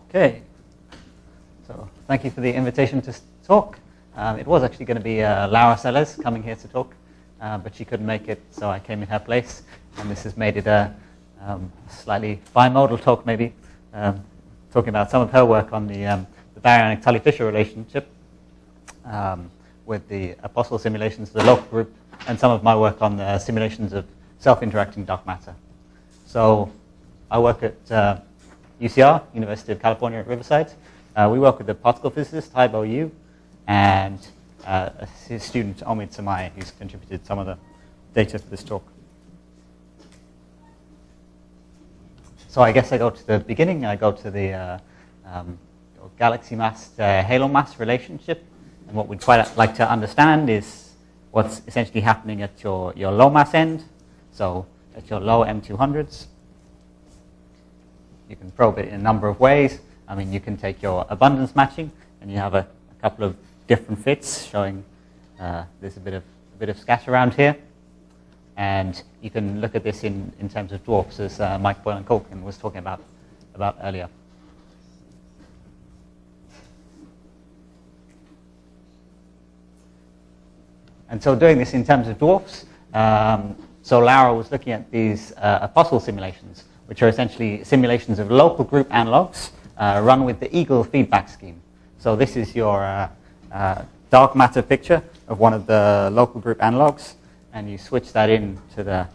Okay, so thank you for the invitation to talk. It was actually going to be Laura Sellers coming here to talk, but she couldn't make it, so I came in her place, and this has made it a slightly bimodal talk, maybe, talking about some of her work on the baryonic-Tully-Fisher relationship with the apostle simulations of the local group, and some of my work on the simulations of self-interacting dark matter. So I work at UCR, University of California at Riverside. We work with the particle physicist, Taibo Yu, and his student, Omid Samai, who's contributed some of the data for this talk. So I guess I go to the beginning. I go to the galaxy mass to halo mass relationship. And what we'd quite like to understand is what's essentially happening at your low mass end, so at your low M200s. You can probe it in a number of ways. I mean, you can take your abundance matching, and you have a couple of different fits showing there's a bit of scatter around here. And you can look at this in terms of dwarfs, as Mike Boylan-Culkin was talking about earlier. And so doing this in terms of dwarfs, so Laura was looking at these apostle simulations, which are essentially simulations of local group analogs run with the Eagle feedback scheme. So this is your dark matter picture of one of the local group analogs, and you switch that in to the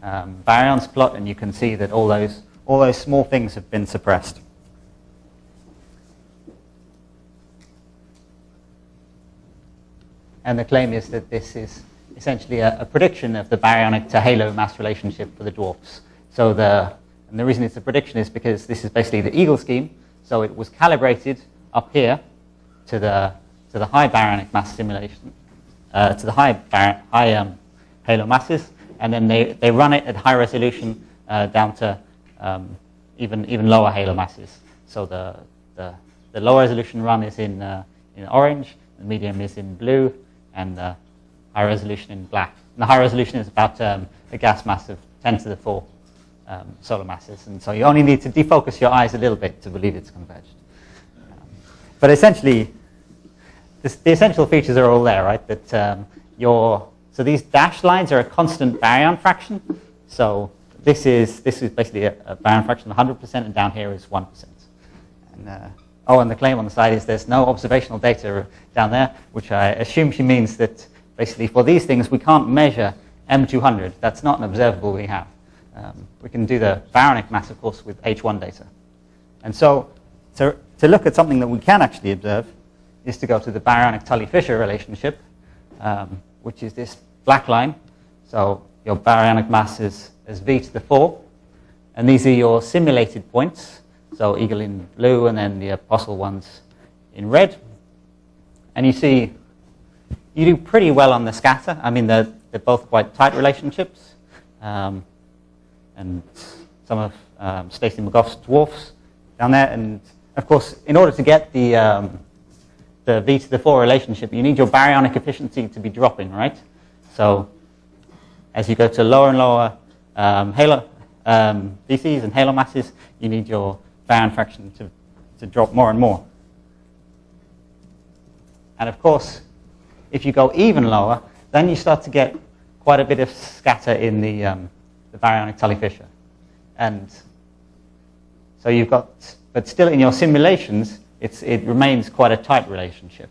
baryons plot, and you can see that all those small things have been suppressed. And the claim is that this is essentially a prediction of the baryonic to halo mass relationship for the dwarfs. So and the reason it's a prediction is because this is basically the Eagle scheme. So it was calibrated up here to the high baryonic mass simulation, to the high halo masses, and then they run it at high resolution down to even lower halo masses. So the low resolution run is in orange, the medium is in blue, and the high resolution in black. And the high resolution is about a gas mass of 10 to the 4 solar masses, and so you only need to defocus your eyes a little bit to believe it's converged. But essentially, the essential features are all there, right? That so these dashed lines are a constant baryon fraction. So this is basically a baryon fraction of 100%, and down here is 1%. And and the claim on the side is there's no observational data down there, which I assume she means that basically for these things we can't measure M200. That's not an observable we have. We can do the baryonic mass, of course, with H1 data. And so to look at something that we can actually observe is to go to the baryonic-Tully-Fisher relationship, which is this black line. So your baryonic mass is V to the 4. And these are your simulated points. So Eagle in blue, and then the apostle ones in red. And you see, you do pretty well on the scatter. I mean, they're both quite tight relationships. And some of Stacey McGough's dwarfs down there. And of course, in order to get the V to the 4 relationship, you need your baryonic efficiency to be dropping, right? So as you go to lower and lower halo VCs and halo masses, you need your baryon fraction to drop more and more. And of course, if you go even lower, then you start to get quite a bit of scatter in the baryonic Tully-Fisher. And so you've got, but still in your simulations, it remains quite a tight relationship.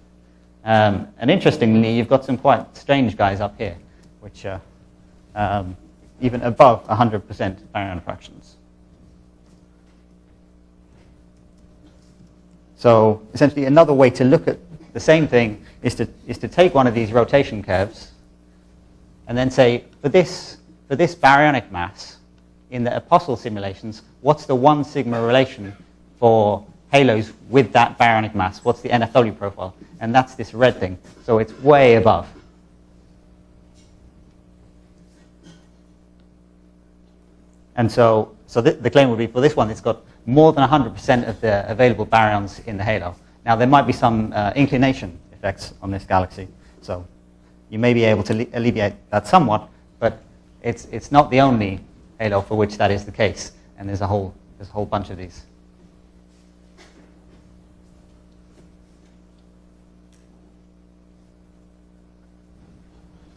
And interestingly, you've got some quite strange guys up here, which are even above 100% baryon fractions. So essentially, another way to look at the same thing is to take one of these rotation curves and then say, for this baryonic mass in the apostle simulations, what's the 1 sigma relation for halos with that baryonic mass? What's the NFW profile? And that's this red thing. So it's way above. And so the claim would be for this one, it's got more than 100% of the available baryons in the halo. Now, there might be some inclination effects on this galaxy. So you may be able to alleviate that somewhat, but it's not the only halo for which that is the case. And there's a whole bunch of these.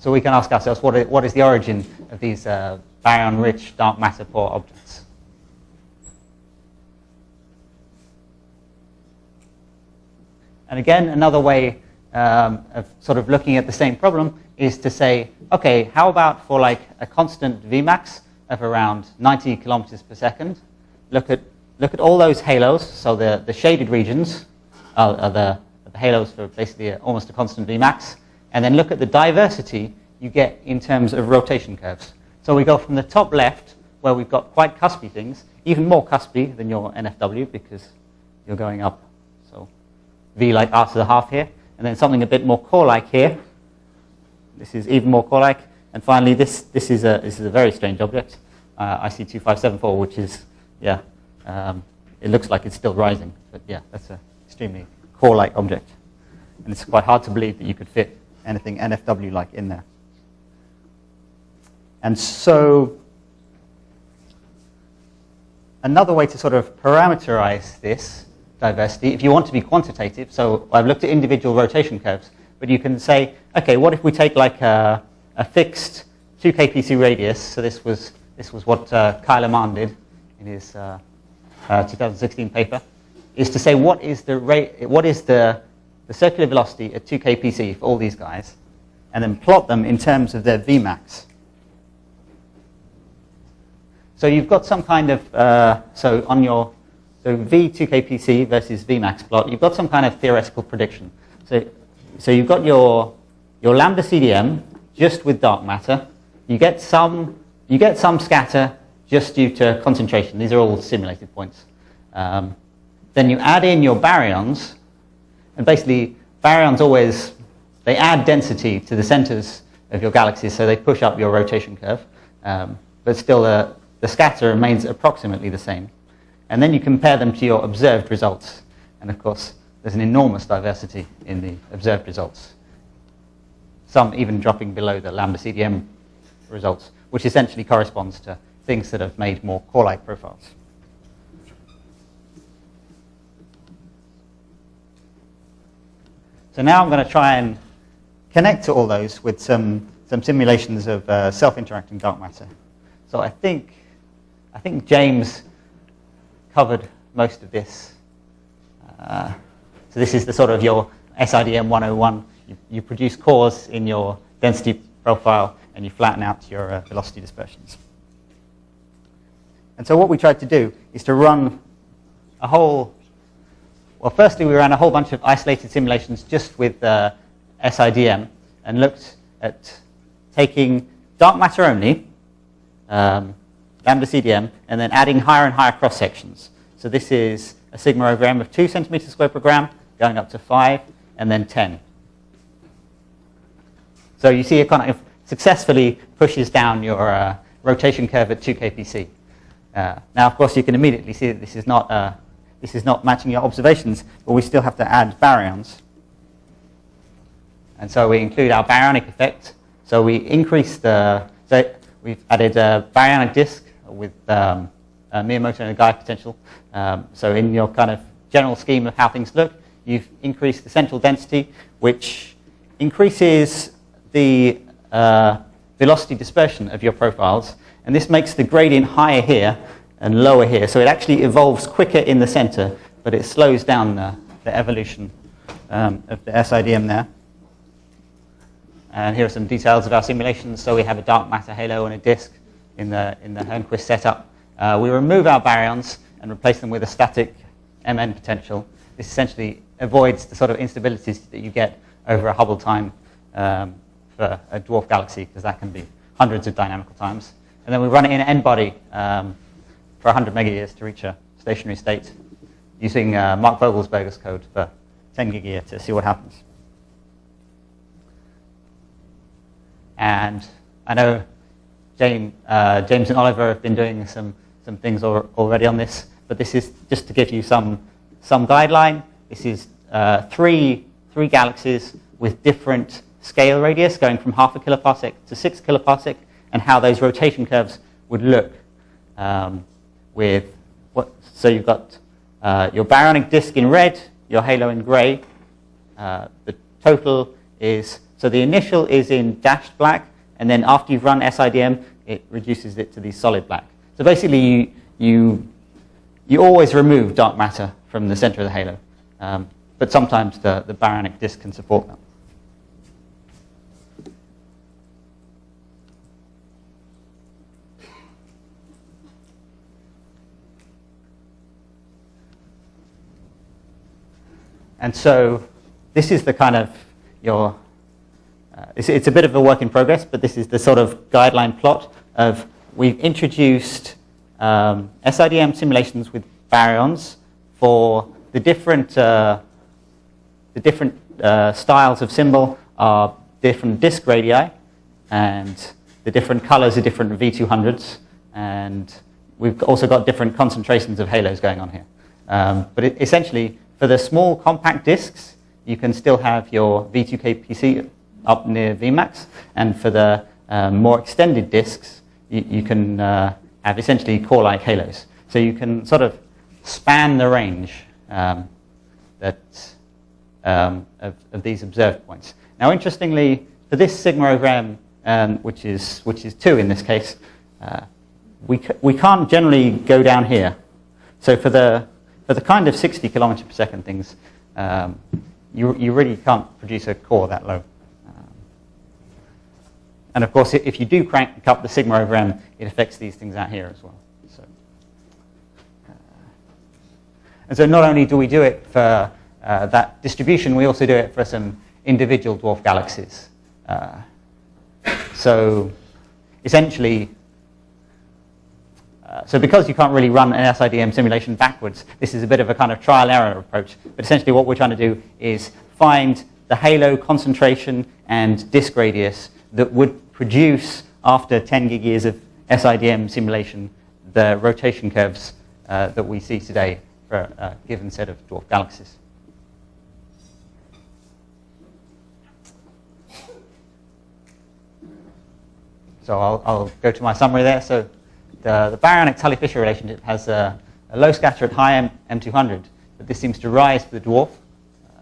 So we can ask ourselves, what is the origin of these baryon-rich dark matter-poor objects? And again, another way of sort of looking at the same problem is to say, okay, how about for like a constant Vmax of around 90 kilometers per second? Look at all those halos. So the shaded regions are the halos for basically almost a constant Vmax. And then look at the diversity you get in terms of rotation curves. So we go from the top left, where we've got quite cuspy things, even more cuspy than your NFW because you're going up. So V like r to the half here. And then something a bit more core-like here. This is even more core-like. And finally, this is a very strange object, IC2574, which is, yeah, it looks like it's still rising. But yeah, that's an extremely core-like object. And it's quite hard to believe that you could fit anything NFW-like in there. And so another way to sort of parameterize this diversity, if you want to be quantitative, so I've looked at individual rotation curves, but you can say, okay, what if we take like a fixed 2 kpc radius? So this was what Kyle Amann did in his 2016 paper, is to say what is the circular velocity at 2 kpc for all these guys, and then plot them in terms of their Vmax. So you've got some kind of so on your V 2 kpc versus Vmax plot, you've got some kind of theoretical prediction. So you've got your lambda CDM just with dark matter. You get some scatter just due to concentration. These are all simulated points. Then you add in your baryons, and basically baryons always, they add density to the centers of your galaxies, so they push up your rotation curve. But still the scatter remains approximately the same. And then you compare them to your observed results. And of course, there's an enormous diversity in the observed results. Some even dropping below the lambda CDM results, which essentially corresponds to things that have made more core-like profiles. So now I'm going to try and connect to all those with some simulations of self-interacting dark matter. So I think James covered most of this. So this is the sort of your SIDM 101. You produce cores in your density profile, and you flatten out your velocity dispersions. And so what we tried to do is to run a whole... Well, firstly, we ran a whole bunch of isolated simulations just with SIDM and looked at taking dark matter only, lambda CDM, and then adding higher and higher cross sections. So this is a sigma over m of 2 centimeters squared per gram, going up to 5, and then 10. So you see it kind of successfully pushes down your rotation curve at 2 kpc. Now, of course, you can immediately see that this is not matching your observations, but we still have to add baryons. And so we include our baryonic effect. So we increase so we've added a baryonic disk with a Miyamoto and a Nagai potential. So in your kind of general scheme of how things look, you've increased the central density, which increases the velocity dispersion of your profiles. And this makes the gradient higher here and lower here. So it actually evolves quicker in the center, but it slows down the evolution of the SIDM there. And here are some details of our simulations. So we have a dark matter halo and a disk in the Hernquist setup. We remove our baryons and replace them with a static MN potential. This essentially avoids the sort of instabilities that you get over a Hubble time for a dwarf galaxy, because that can be hundreds of dynamical times. And then we run it in an N-body for 100 megayears to reach a stationary state using Mark Vogelsberger's code for 10 gig a year to see what happens. And I know James and Oliver have been doing some things already on this, but this is just to give you some guideline. This is three galaxies with different scale radius, going from 0.5 kiloparsec to 6 kiloparsec, and how those rotation curves would look so you've got your baryonic disk in red, your halo in gray. The total is, So the initial is in dashed black, and then after you've run SIDM, it reduces it to the solid black. So basically, you always remove dark matter from the center of the halo, but sometimes the baryonic disk can support that. And so this is the kind of your, it's a bit of a work in progress, but this is the sort of guideline plot of we've introduced SIDM simulations with baryons for the different styles of symbol are different disk radii, and the different colors are different V200s, and we've also got different concentrations of halos going on here. But essentially, for the small compact disks, you can still have your V2KPC up near Vmax, and for the more extended disks, you can have essentially core-like halos. So you can sort of span the range of these observed points. Now, interestingly, for this sigma over m, which is 2 in this case, we can't generally go down here. So for the kind of 60 kilometers per second things, you really can't produce a core that low. And of course, if you do crank up the sigma over m, it affects these things out here as well. And so not only do we do it for that distribution, we also do it for some individual dwarf galaxies. So essentially, so because you can't really run an SIDM simulation backwards, this is a bit of a kind of trial-error approach. But essentially what we're trying to do is find the halo concentration and disk radius that would produce, after 10 gig years of SIDM simulation, the rotation curves that we see today for a given set of dwarf galaxies. So I'll go to my summary there. So the baryonic Tully-Fisher relationship has a low scatter at high M200, but this seems to rise for the dwarf.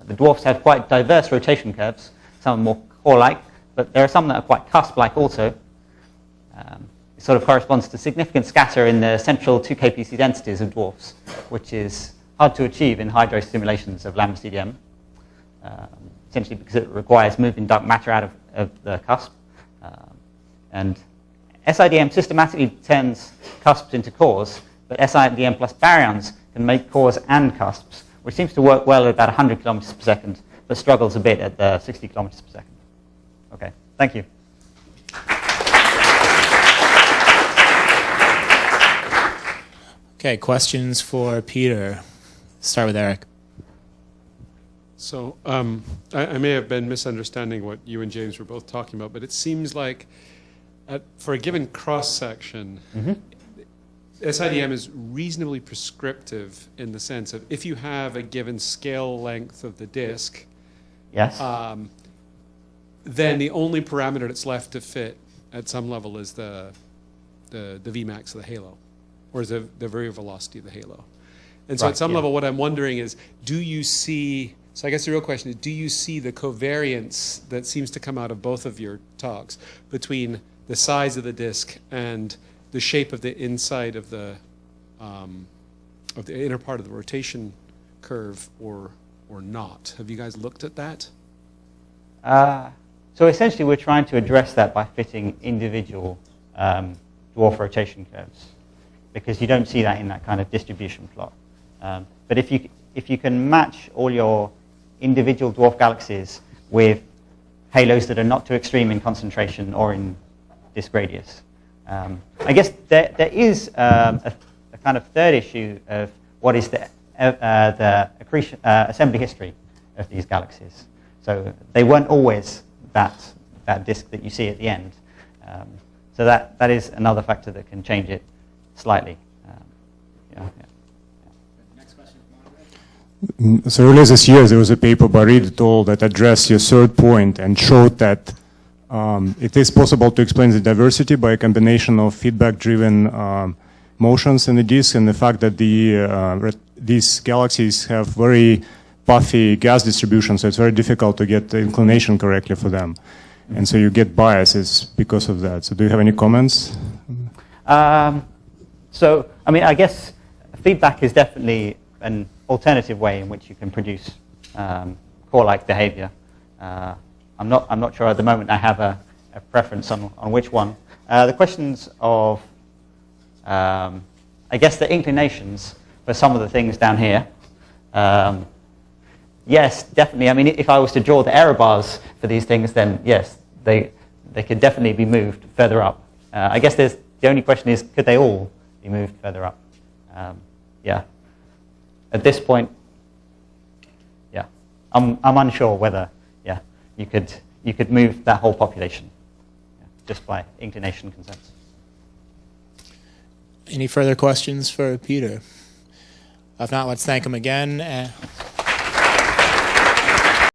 The dwarfs have quite diverse rotation curves. Some are more core-like, but there are some that are quite cusp-like also. It sort of corresponds to significant scatter in the central 2 kpc densities of dwarfs, which is hard to achieve in high-dose simulations of lambda CDM, essentially because it requires moving dark matter out of the cusp. And SIDM systematically turns cusps into cores, but SIDM plus baryons can make cores and cusps, which seems to work well at about 100 kilometers per second, but struggles a bit at the 60 kilometers per second. Okay, thank you. Okay, questions for Peter. Start with Eric. So I may have been misunderstanding what you and James were both talking about, but it seems like for a given cross-section, SIDM is reasonably prescriptive in the sense of if you have a given scale length of the disk, yes, then the only parameter that's left to fit at some level is the Vmax of the halo, or is the Vary velocity of the halo. And so at some level, what I'm wondering is, do you see, so I guess the real question is, do you see the covariance that seems to come out of both of your talks between the size of the disk and the shape of the inside of the inner part of the rotation curve, or not? Have you guys looked at that? So essentially, we're trying to address that by fitting individual dwarf rotation curves, because you don't see that in that kind of distribution plot. But if you can match all your individual dwarf galaxies with halos that are not too extreme in concentration or in disk radius, I guess there is a kind of third issue of what is the accretion, assembly history of these galaxies. So they weren't always that disk that you see at the end. So that is another factor that can change it slightly. Next question. So earlier this year, there was a paper by Bary et al. That addressed your third point and showed that it is possible to explain the diversity by a combination of feedback-driven motions in the disk and the fact that these galaxies have very pathy gas distribution, so it's very difficult to get the inclination correctly for them. And so you get biases because of that. So do you have any comments? So, I mean, I guess feedback is definitely an alternative way in which you can produce core-like behavior. I'm not sure at the moment I have a preference on which one. The questions of, I guess, the inclinations for some of the things down here. Yes, definitely. I mean, if I was to draw the error bars for these things, then yes, they could definitely be moved further up. I guess the only question is, could they all be moved further up? Yeah. At this point, yeah, I'm unsure whether you could move that whole population just by inclination consents. Any further questions for Peter? If not, let's thank him again.